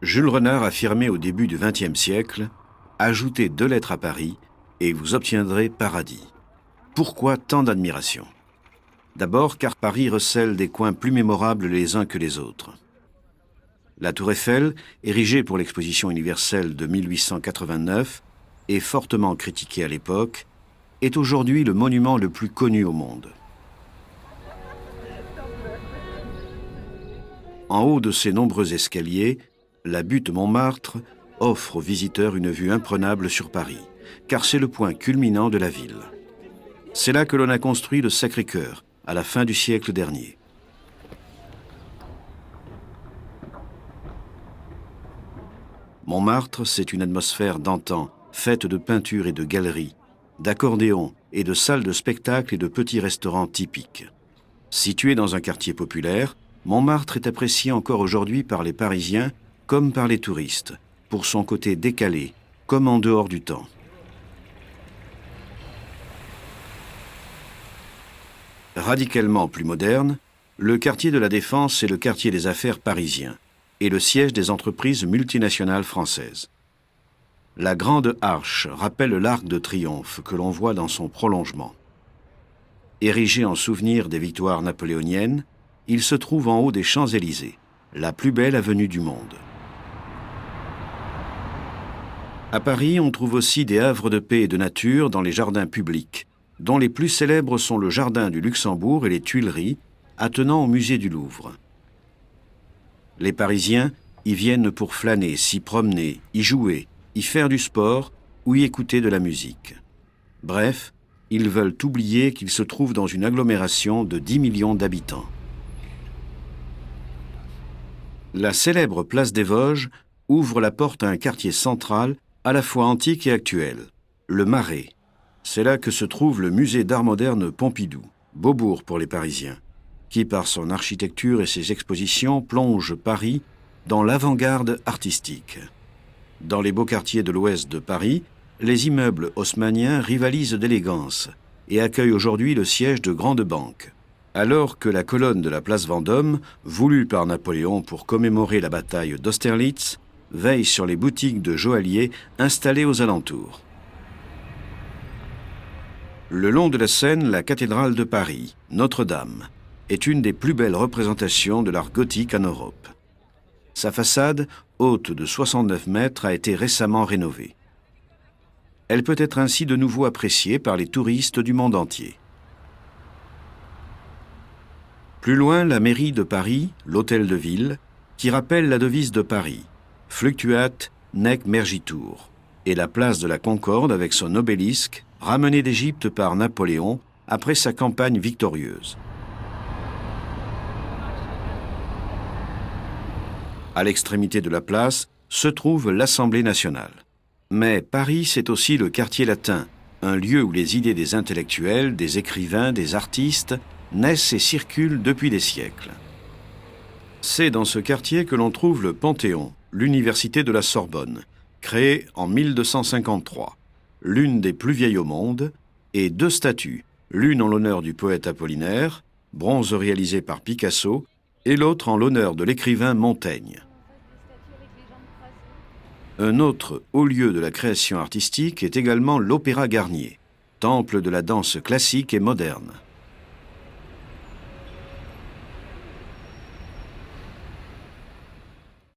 Jules Renard affirmait au début du XXe siècle « Ajoutez 2 lettres à Paris et vous obtiendrez paradis ». Pourquoi tant d'admiration? D'abord car Paris recèle des coins plus mémorables les uns que les autres. La Tour Eiffel, érigée pour l'exposition universelle de 1889 et fortement critiquée à l'époque, est aujourd'hui le monument le plus connu au monde. En haut de ses nombreux escaliers, la butte Montmartre offre aux visiteurs une vue imprenable sur Paris, car c'est le point culminant de la ville. C'est là que l'on a construit le Sacré-Cœur, à la fin du siècle dernier. Montmartre, c'est une atmosphère d'antan, faite de peintures et de galeries, d'accordéons et de salles de spectacle et de petits restaurants typiques. Situé dans un quartier populaire, Montmartre est apprécié encore aujourd'hui par les Parisiens comme par les touristes, pour son côté décalé, comme en dehors du temps. Radicalement plus moderne, le quartier de la Défense est le quartier des affaires parisien et le siège des entreprises multinationales françaises. La Grande Arche rappelle l'Arc de Triomphe que l'on voit dans son prolongement. Érigé en souvenir des victoires napoléoniennes, il se trouve en haut des Champs-Élysées, la plus belle avenue du monde. À Paris, on trouve aussi des havres de paix et de nature dans les jardins publics, dont les plus célèbres sont le Jardin du Luxembourg et les Tuileries, attenant au musée du Louvre. Les Parisiens y viennent pour flâner, s'y promener, y jouer, y faire du sport ou y écouter de la musique. Bref, ils veulent oublier qu'ils se trouvent dans une agglomération de 10 millions d'habitants. La célèbre place des Vosges ouvre la porte à un quartier central à la fois antique et actuel, le Marais. C'est là que se trouve le musée d'art moderne Pompidou, Beaubourg pour les Parisiens, qui par son architecture et ses expositions plonge Paris dans l'avant-garde artistique. Dans les beaux quartiers de l'ouest de Paris, les immeubles haussmanniens rivalisent d'élégance et accueillent aujourd'hui le siège de grandes banques. Alors que la colonne de la place Vendôme, voulue par Napoléon pour commémorer la bataille d'Austerlitz, veille sur les boutiques de joailliers installées aux alentours. Le long de la Seine, la cathédrale de Paris, Notre-Dame, est une des plus belles représentations de l'art gothique en Europe. Sa façade, haute de 69 mètres, a été récemment rénovée. Elle peut être ainsi de nouveau appréciée par les touristes du monde entier. Plus loin, la mairie de Paris, l'hôtel de ville, qui rappelle la devise de Paris, Fluctuat nec mergitur, et la place de la Concorde avec son obélisque, ramené d'Égypte par Napoléon après sa campagne victorieuse. À l'extrémité de la place se trouve l'Assemblée nationale. Mais Paris, c'est aussi le quartier latin, un lieu où les idées des intellectuels, des écrivains, des artistes naissent et circulent depuis des siècles. C'est dans ce quartier que l'on trouve le Panthéon, l'université de la Sorbonne, créée en 1253, l'une des plus vieilles au monde, et 2 statues, l'une en l'honneur du poète Apollinaire, bronze réalisé par Picasso, et l'autre en l'honneur de l'écrivain Montaigne. Un autre haut lieu de la création artistique est également l'Opéra Garnier, temple de la danse classique et moderne.